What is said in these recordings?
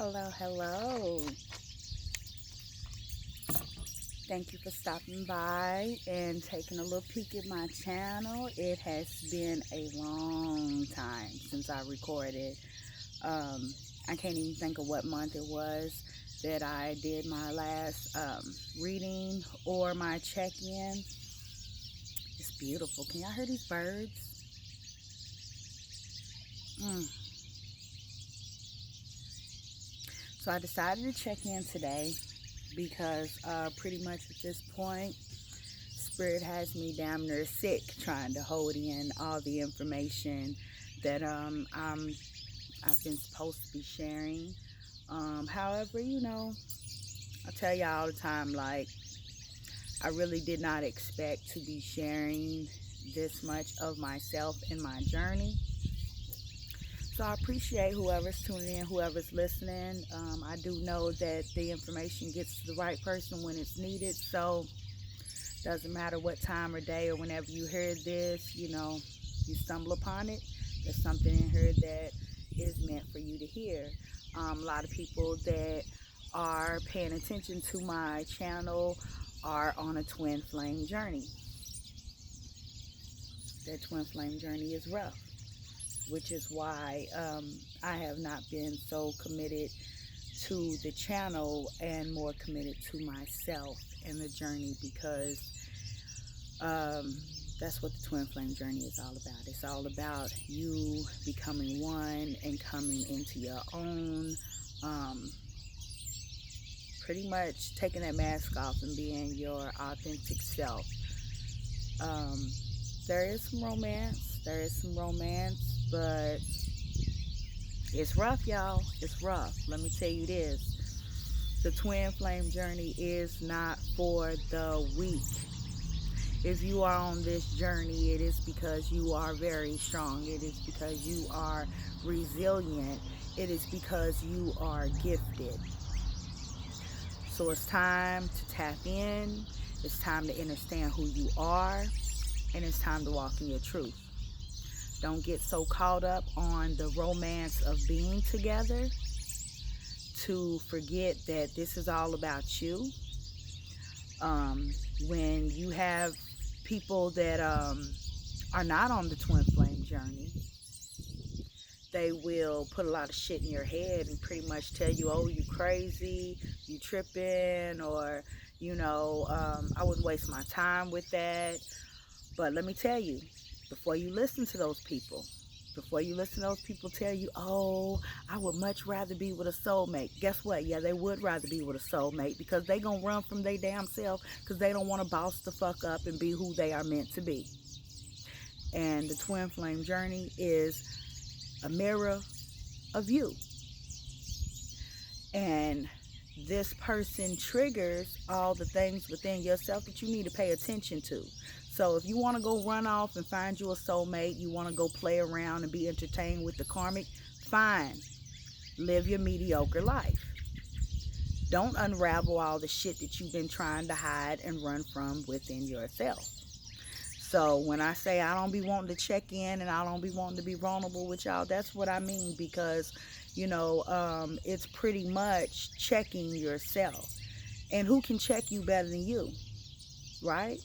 Hello, hello. Thank you for stopping by and taking a little peek at my channel. It has been a long time since I recorded. I can't even think of what month it was that I did my last reading or my check-in. It's beautiful. Can y'all hear these birds? So I decided to check in today because pretty much at this point, Spirit has me damn near sick trying to hold in all the information that I've been supposed to be sharing. However, I tell y'all all the time, like, I really did not expect to be sharing this much of myself and my journey. So I appreciate whoever's tuning in, whoever's listening. I do know that the information gets to the right person when it's needed. So doesn't matter what time or day or whenever you hear this, you stumble upon it. There's something in here that is meant for you to hear. A lot of people that are paying attention to my channel are on a twin flame journey. That twin flame journey is rough, which is why I have not been so committed to the channel and more committed to myself and the journey, because that's what the twin flame journey is all about. It's all about you becoming one and coming into your own, pretty much taking that mask off and being your authentic self. There is some romance, but it's rough, y'all. It's rough. Let me tell you this. The twin flame journey is not for the weak. If you are on this journey, it is because you are very strong. It is because you are resilient. It is because you are gifted. So it's time to tap in. It's time to understand who you are. And it's time to walk in your truth. Don't get so caught up on the romance of being together to forget that this is all about you. When you have people that are not on the twin flame journey, they will put a lot of shit in your head and pretty much tell you, oh, you crazy, you tripping, or, I wouldn't waste my time with that. But let me tell you, before you listen to those people, tell you, oh, I would much rather be with a soulmate. Guess what? Yeah, they would rather be with a soulmate, because they gonna run from their damn self because they don't want to boss the fuck up and be who they are meant to be. And the twin flame journey is a mirror of you. And this person triggers all the things within yourself that you need to pay attention to. So if you want to go run off and find you a soulmate, you want to go play around and be entertained with the karmic, fine. Live your mediocre life. Don't unravel all the shit that you've been trying to hide and run from within yourself. So when I say I don't be wanting to check in and I don't be wanting to be vulnerable with y'all, that's what I mean, because, it's pretty much checking yourself. And who can check you better than you, right?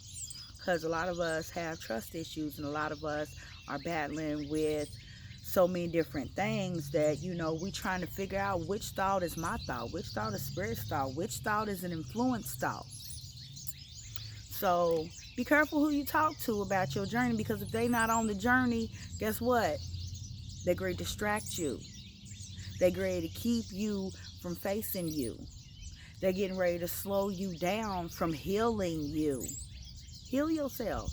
Because a lot of us have trust issues and a lot of us are battling with so many different things that, we trying to figure out which thought is my thought, which thought is Spirit's thought, which thought is an influence thought. So be careful who you talk to about your journey, because if they not on the journey, guess what? They're going to distract you. They're ready to keep you from facing you. They're getting ready to slow you down from healing you. Heal yourself.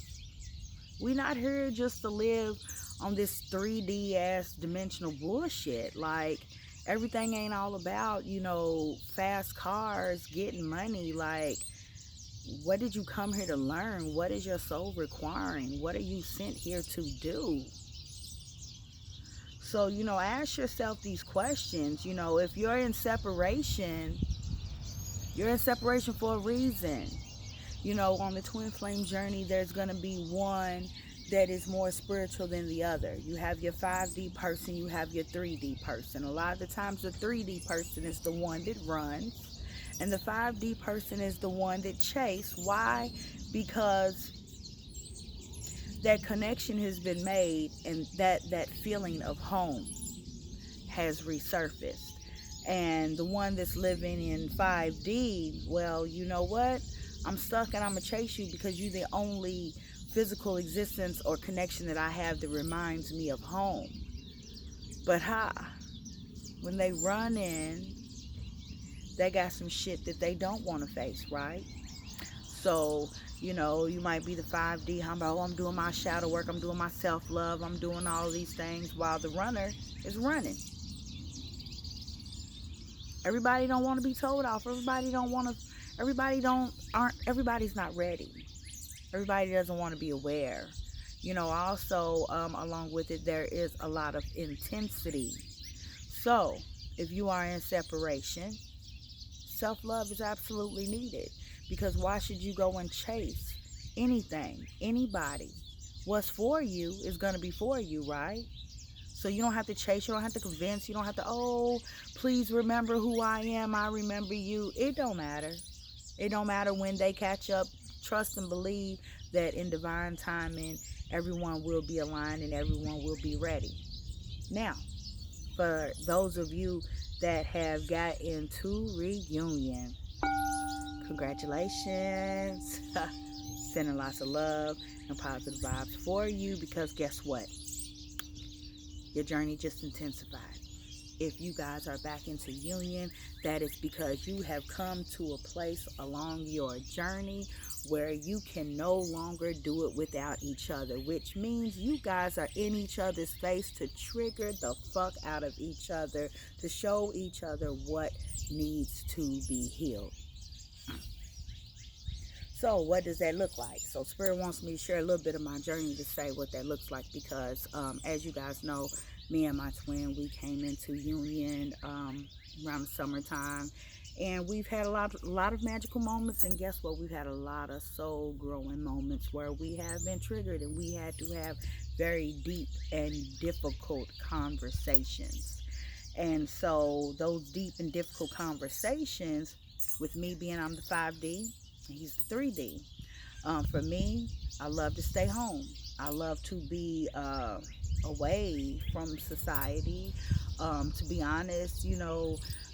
We're not here just to live on this 3D ass dimensional bullshit. Like, everything ain't all about, fast cars, getting money. Like, what did you come here to learn? What is your soul requiring? What are you sent here to do? So, ask yourself these questions. If you're in separation for a reason. On the twin flame journey, there's going to be one that is more spiritual than the other. You have your 5D person, you have your 3D person. A lot of the times the 3D person is the one that runs and the 5D person is the one that chases. Why? Because that connection has been made and that feeling of home has resurfaced. And the one that's living in 5D, well, you know what? I'm stuck and I'm going to chase you because you're the only physical existence or connection that I have that reminds me of home. But when they run in, they got some shit that they don't want to face, right? So, you might be the 5D, I'm doing my shadow work, I'm doing my self-love, I'm doing all these things while the runner is running. Everybody don't want to be told off. Everybody's not ready. Everybody doesn't want to be aware. Also, along with it, there is a lot of intensity. So, if you are in separation, self-love is absolutely needed, because why should you go and chase anything, anybody? What's for you is going to be for you, right? So you don't have to chase, you don't have to convince, you don't have to, oh, please remember who I am, I remember you. It don't matter. It don't matter when they catch up. Trust and believe that in divine timing, everyone will be aligned and everyone will be ready. Now, for those of you that have got into reunion, congratulations. Sending lots of love and positive vibes for you, because guess what? Your journey just intensified. If you guys are back into union, that is because you have come to a place along your journey where you can no longer do it without each other, which means you guys are in each other's face to trigger the fuck out of each other, to show each other what needs to be healed. So what does that look like? So Spirit wants me to share a little bit of my journey to say what that looks like, because as you guys know, me and my twin, we came into union around the summertime, and we've had a lot of magical moments, and guess what? We've had a lot of soul growing moments where we have been triggered and we had to have very deep and difficult conversations. And so those deep and difficult conversations, with me being I'm the 5D, he's the 3D. For me, I love to stay home. I love to be away from society. To be honest,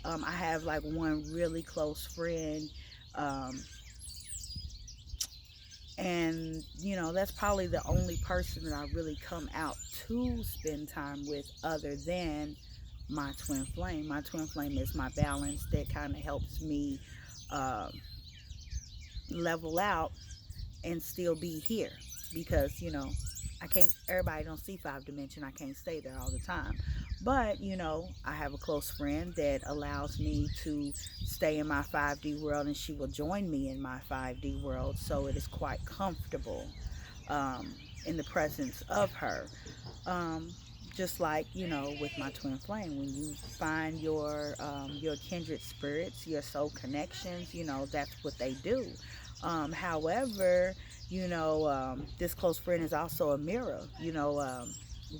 I have like one really close friend. Um, and, that's probably the only person that I really come out to spend time with, other than my twin flame. My twin flame is my balance that kind of helps me uh, level out and still be here, because I can't, everybody don't see 5 dimension. I can't stay there all the time, but I have a close friend that allows me to stay in my 5D world, and she will join me in my 5D world, so it is quite comfortable in the presence of her. um, just like with my twin flame, when you find your kindred spirits, your soul connections, that's what they do. However, this close friend is also a mirror.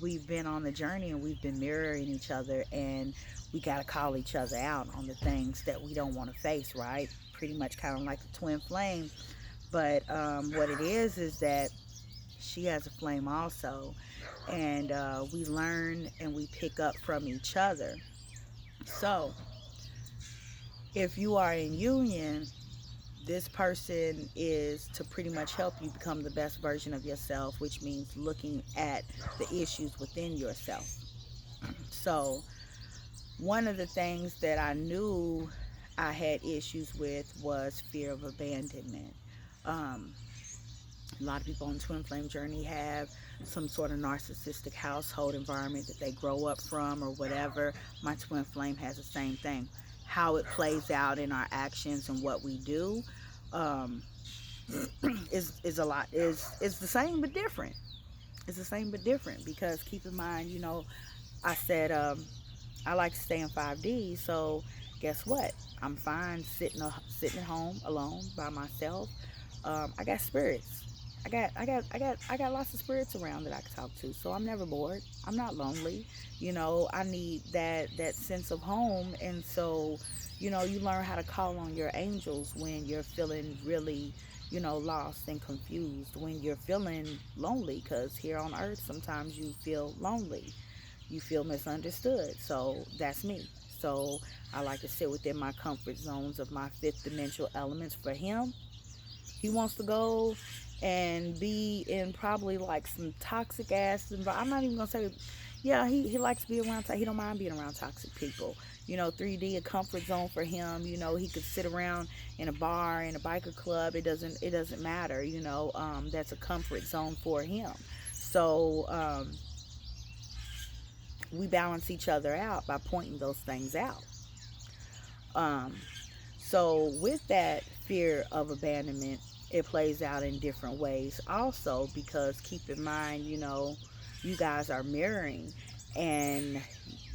We've been on the journey and we've been mirroring each other, and we got to call each other out on the things that we don't want to face, right? Pretty much kind of like the twin flame. But what it is that she has a flame also, and we learn and we pick up from each other. So if you are in union, this person is to pretty much help you become the best version of yourself, which means looking at the issues within yourself. So one of the things that I knew I had issues with was fear of abandonment. um, a lot of people on twin flame journey have some sort of narcissistic household environment that they grow up from or whatever. My twin flame has the same thing. How it plays out in our actions and what we do um, is a lot is the same but different. It's the same but different, because keep in mind, I said I like to stay in 5D, so guess what? I'm fine sitting at home alone by myself. I got spirits. I got lots of spirits around that I can talk to. So I'm never bored. I'm not lonely. I need that sense of home. And so, you learn how to call on your angels when you're feeling really, lost and confused, when you're feeling lonely, because here on earth sometimes you feel lonely, you feel misunderstood. So that's me. So I like to sit within my comfort zones of my fifth dimensional elements. For him, he wants to go and be in probably like some toxic ass I'm not even gonna say, yeah, he likes to be around, he don't mind being around toxic people. 3D a comfort zone for him. He could sit around in a bar, in a biker club. It doesn't matter. That's a comfort zone for him. So we balance each other out by pointing those things out. um So with that fear of abandonment, it plays out in different ways also, because keep in mind, you guys are mirroring, and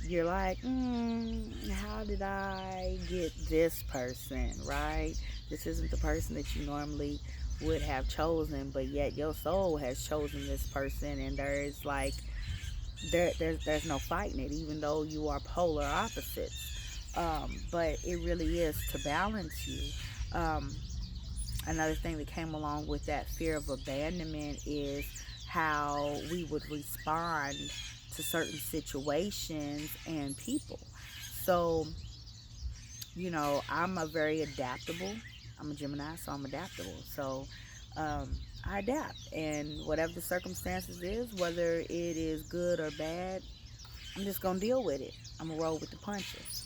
you're like, how did I get this person, right? This isn't the person that you normally would have chosen, but yet your soul has chosen this person, and there's like there's no fighting it, even though you are polar opposites. But it really is to balance you. Um, Another thing that came along with that fear of abandonment is how we would respond to certain situations and people. So, I'm a very adaptable. I'm a Gemini, so I'm adaptable. So, I adapt, and whatever the circumstances is, whether it is good or bad, I'm just gonna deal with it. I'm gonna roll with the punches.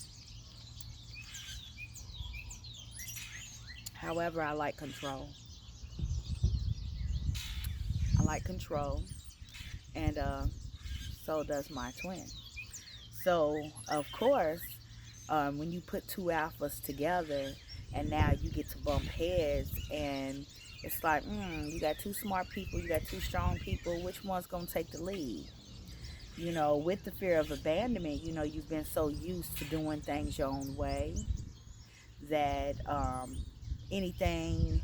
However, I like control. I like control, and so does my twin. So, of course, when you put two alphas together, and now you get to bump heads, and it's like, you got two smart people, you got two strong people. Which one's gonna take the lead? With the fear of abandonment, you've been so used to doing things your own way that anything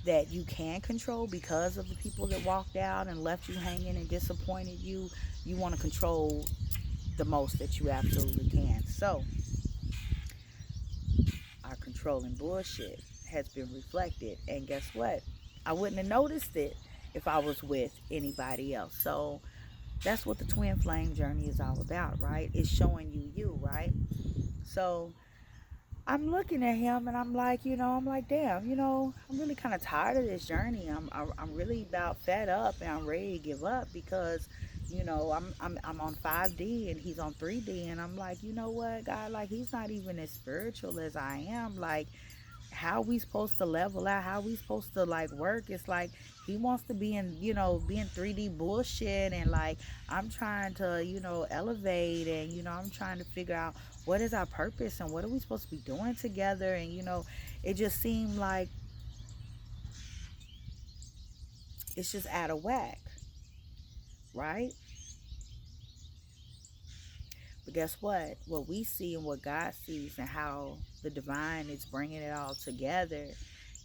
that you can control, because of the people that walked out and left you hanging and disappointed you, you want to control the most that you absolutely can. So our controlling bullshit has been reflected, and guess what? I wouldn't have noticed it if I was with anybody else. So that's what the twin flame journey is all about, right? It's showing you you, right? So I'm looking at him, and I'm like, I'm like, damn, I'm really kind of tired of this journey. I'm really about fed up, and I'm ready to give up, because, I'm on 5D and he's on 3D, and I'm like, you know what, God, like, he's not even as spiritual as I am. Like, how we supposed to level out? How we supposed to like work? It's like he wants to be in, be in 3D bullshit, and like I'm trying to, elevate, and I'm trying to figure out what is our purpose and what are we supposed to be doing together. And it just seemed like it's just out of whack, right? But guess what we see and what God sees, and how the divine is bringing it all together,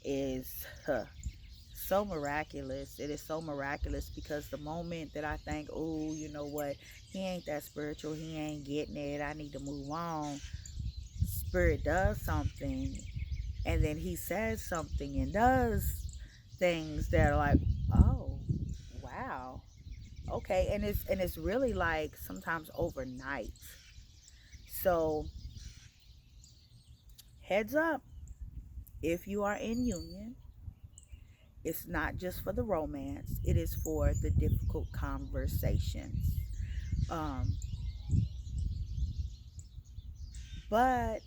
is so miraculous. It is so miraculous, because the moment that I think, oh, you know what, he ain't that spiritual, he ain't getting it, I need to move on, spirit does something, and then he says something and does things that are like, oh, wow, okay. And it's really like sometimes overnight. So heads up, if you are in union, it's not just for the romance, it is for the difficult conversations. Um, but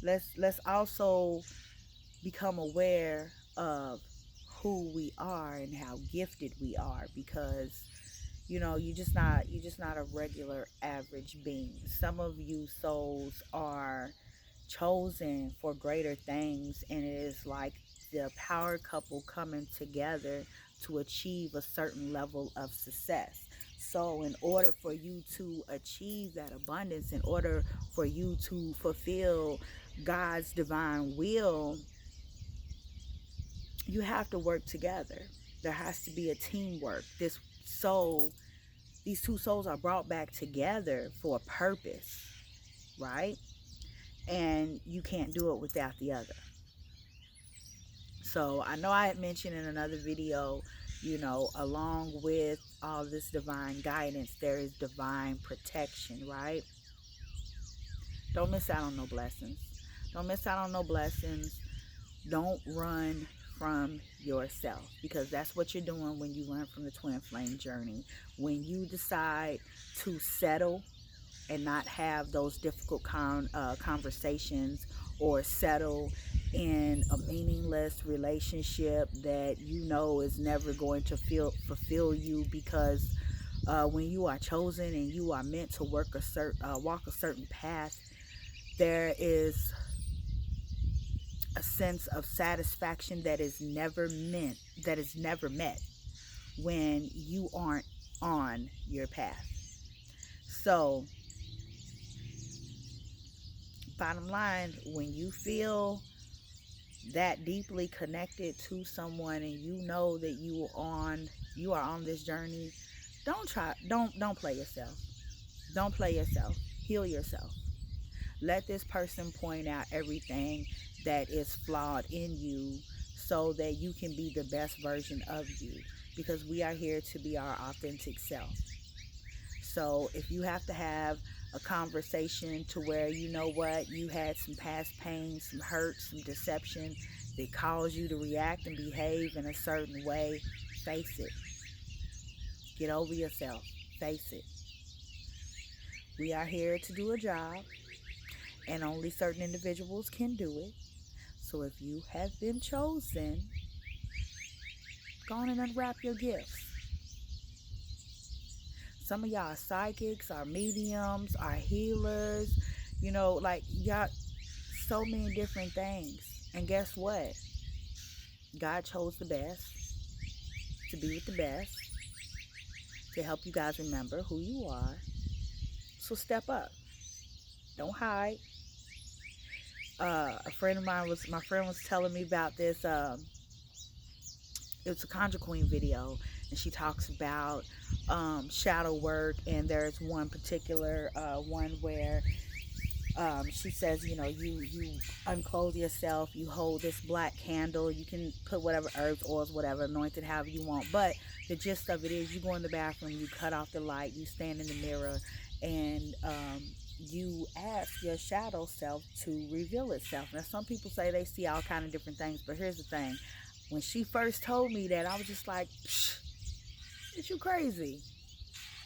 let's also become aware of who we are and how gifted we are, because you're just not a regular average being. Some of you souls are chosen for greater things, and it is like the power couple coming together to achieve a certain level of success. So in order for you to achieve that abundance, in order for you to fulfill God's divine will, you have to work together. There has to be a teamwork. These two souls are brought back together for a purpose, right? And you can't do it without the other. So I know I had mentioned in another video, along with all this divine guidance, there is divine protection, right? Don't miss out on no blessings. Don't miss out on no blessings. Don't run from yourself, because that's what you're doing when you learn from the twin flame journey. When you decide to settle and not have those difficult conversations, or settle in a meaningless relationship that is never going to fulfill you, because when you are chosen and you are meant to walk a certain path, there is a sense of satisfaction that is never met when you aren't on your path. So bottom line, when you feel that deeply connected to someone and you know that you are on this journey, don't play yourself. Don't play yourself. Heal yourself. Let this person point out everything that is flawed in you so that you can be the best version of you, because we are here to be our authentic self. So if you have to have a conversation to where you had some past pain, some hurt, some deception that caused you to react and behave in a certain way, face it. Get over yourself. Face it. We are here to do a job, and only certain individuals can do it. So if you have been chosen, go on and unwrap your gifts. Some of y'all are psychics, are mediums, are healers, you got so many different things. And guess what? God chose the best to be with the best, to help you guys remember who you are. So step up. Don't hide. My friend was telling me about this. It's a Conjure Queen video, and she talks about shadow work, and there's one particular one where she says, you unclothe yourself, you hold this black candle, you can put whatever herbs, oils, whatever, anointed however you want, but the gist of it is you go in the bathroom, you cut off the light, you stand in the mirror, and you ask your shadow self to reveal itself. Now some people say they see all kind of different things, but here's the thing. When she first told me that, I was just like, is you crazy?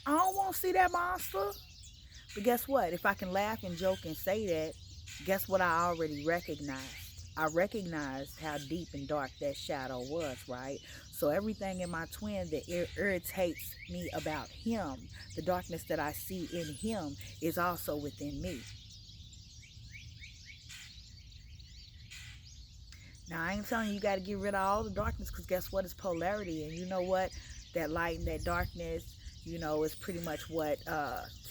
I don't want to see that monster. But guess what? If I can laugh and joke and say that, guess what I already recognized? I recognized how deep and dark that shadow was, right? So everything in my twin that irritates me about him, the darkness that I see in him, is also within me. Now, I ain't telling you got to get rid of all the darkness, because guess what? It's polarity. And you know what? That light and that darkness, is pretty much what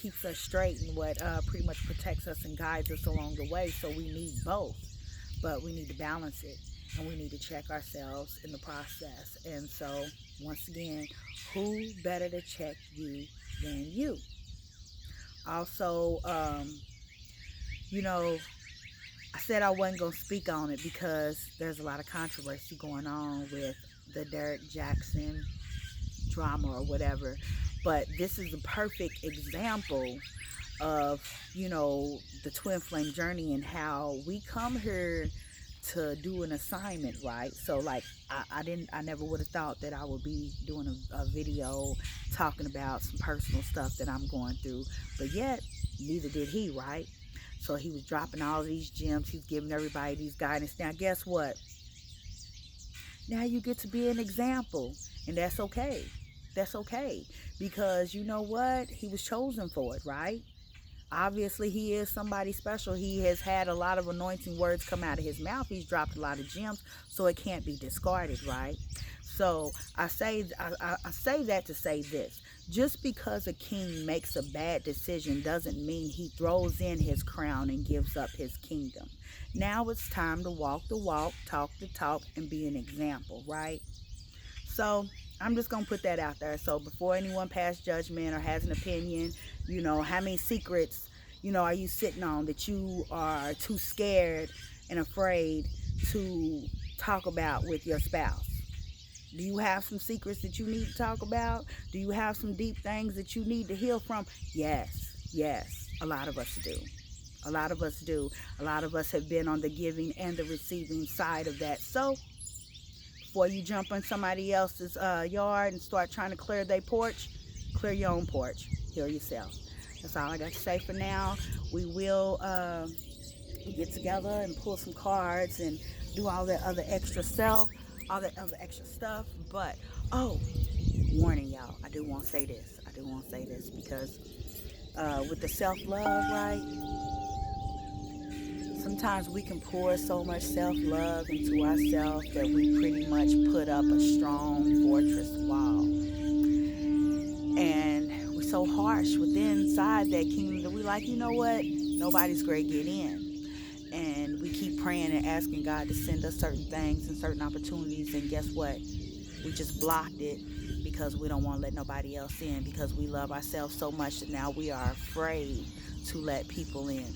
keeps us straight, and what pretty much protects us and guides us along the way. So we need both, but we need to balance it, and we need to check ourselves in the process. And so, once again, who better to check you than you? Also, I said I wasn't going to speak on it because there's a lot of controversy going on with the Derek Jackson drama or whatever. But this is a perfect example of, the twin flame journey, and how we come here to do an assignment, right? So like I never would have thought that I would be doing a video talking about some personal stuff that I'm going through, but yet neither did he, right? So he was dropping all these gems. He's giving everybody these guidance. Now, guess what? Now you get to be an example. And that's okay. That's okay. Because you know what? He was chosen for it, right? Obviously, he is somebody special. He has had a lot of anointing words come out of his mouth. He's dropped a lot of gems, so it can't be discarded, right? So I say that to say this. Just because a king makes a bad decision doesn't mean he throws in his crown and gives up his kingdom. Now it's time to walk the walk, talk the talk, and be an example, right? So I'm just going to put that out there. So before anyone passes judgment or has an opinion, how many secrets, are you sitting on that you are too scared and afraid to talk about with your spouse? Do you have some secrets that you need to talk about? Do you have some deep things that you need to heal from? Yes. A lot of us do. A lot of us do. A lot of us have been on the giving and the receiving side of that. So before you jump on somebody else's yard and start trying to clear their porch, clear your own porch. Heal yourself. That's all I got to say for now. We will get together and pull some cards and do all that other extra stuff, But, warning, y'all. I do want to say this because with the self-love, right? Sometimes we can pour so much self-love into ourselves that we pretty much put up a strong fortress wall. And we're so harsh within inside that kingdom that we like, you know what? Nobody's great, get in. And we keep praying and asking God to send us certain things and certain opportunities. And guess what? We just blocked it because we don't want to let nobody else in, because we love ourselves so much that now we are afraid to let people in.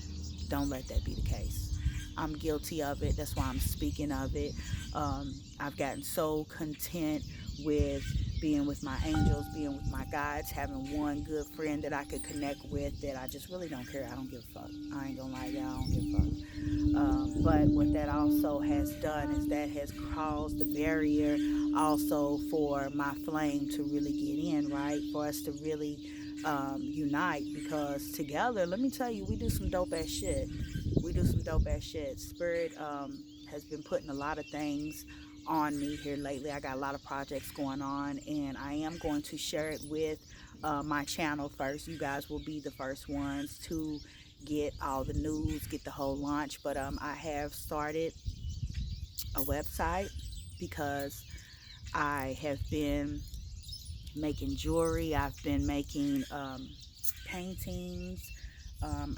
Don't let that be the case. I'm guilty of it. That's why I'm speaking of it. I've gotten so content with being with my angels, being with my guides, having one good friend that I could connect with that I just really don't care. I don't give a fuck. I ain't gonna lie, y'all, I don't give a fuck. But what that also has done is that has caused the barrier also for my flame to really get in, right? For us to really unite, because together, let me tell you, we do some dope ass shit. Spirit has been putting a lot of things on me here lately. I got a lot of projects going on, and I am going to share it with my channel first. You guys will be the first ones to get all the news, get the whole launch. But I have started a website because I have been making jewelry. I've been making paintings.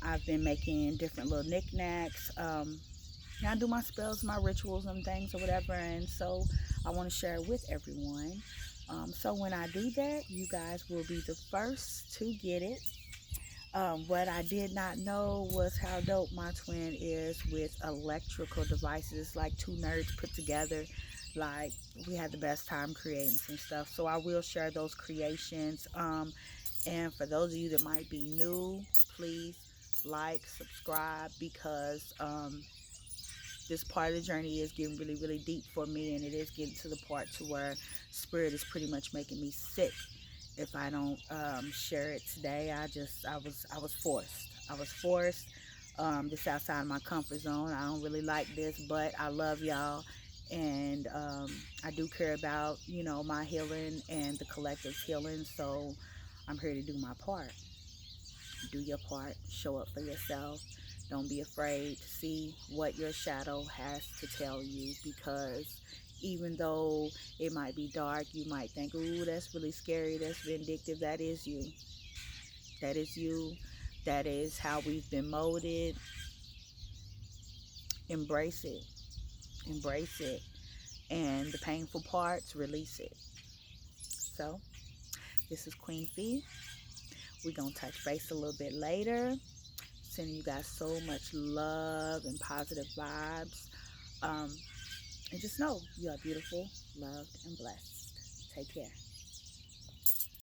I've been making different little knickknacks. I do my spells, my rituals and things or whatever, and so I want to share it with everyone. So when I do that, you guys will be the first to get it. What I did not know was how dope my twin is with electrical devices, like two nerds put together. Like, we had the best time creating some stuff. So I will share those creations. And for those of you that might be new, please like, subscribe, because this part of the journey is getting really, really deep for me, and it is getting to the part to where spirit is pretty much making me sick if I don't share it today. I was forced. This outside of my comfort zone. I don't really like this, but I love y'all, and I do care about my healing and the collective's healing. So I'm here to do my part. Do your part. Show up for yourself. Don't be afraid to see what your shadow has to tell you, because even though it might be dark, you might think, ooh, that's really scary, that's vindictive. That is you. That is you. That is how we've been molded. Embrace it. Embrace it. And the painful parts, release it. So, this is Queen Fee. We're going to touch base a little bit later. Sending you guys so much love and positive vibes. And just know you are beautiful, loved, and blessed. Take care.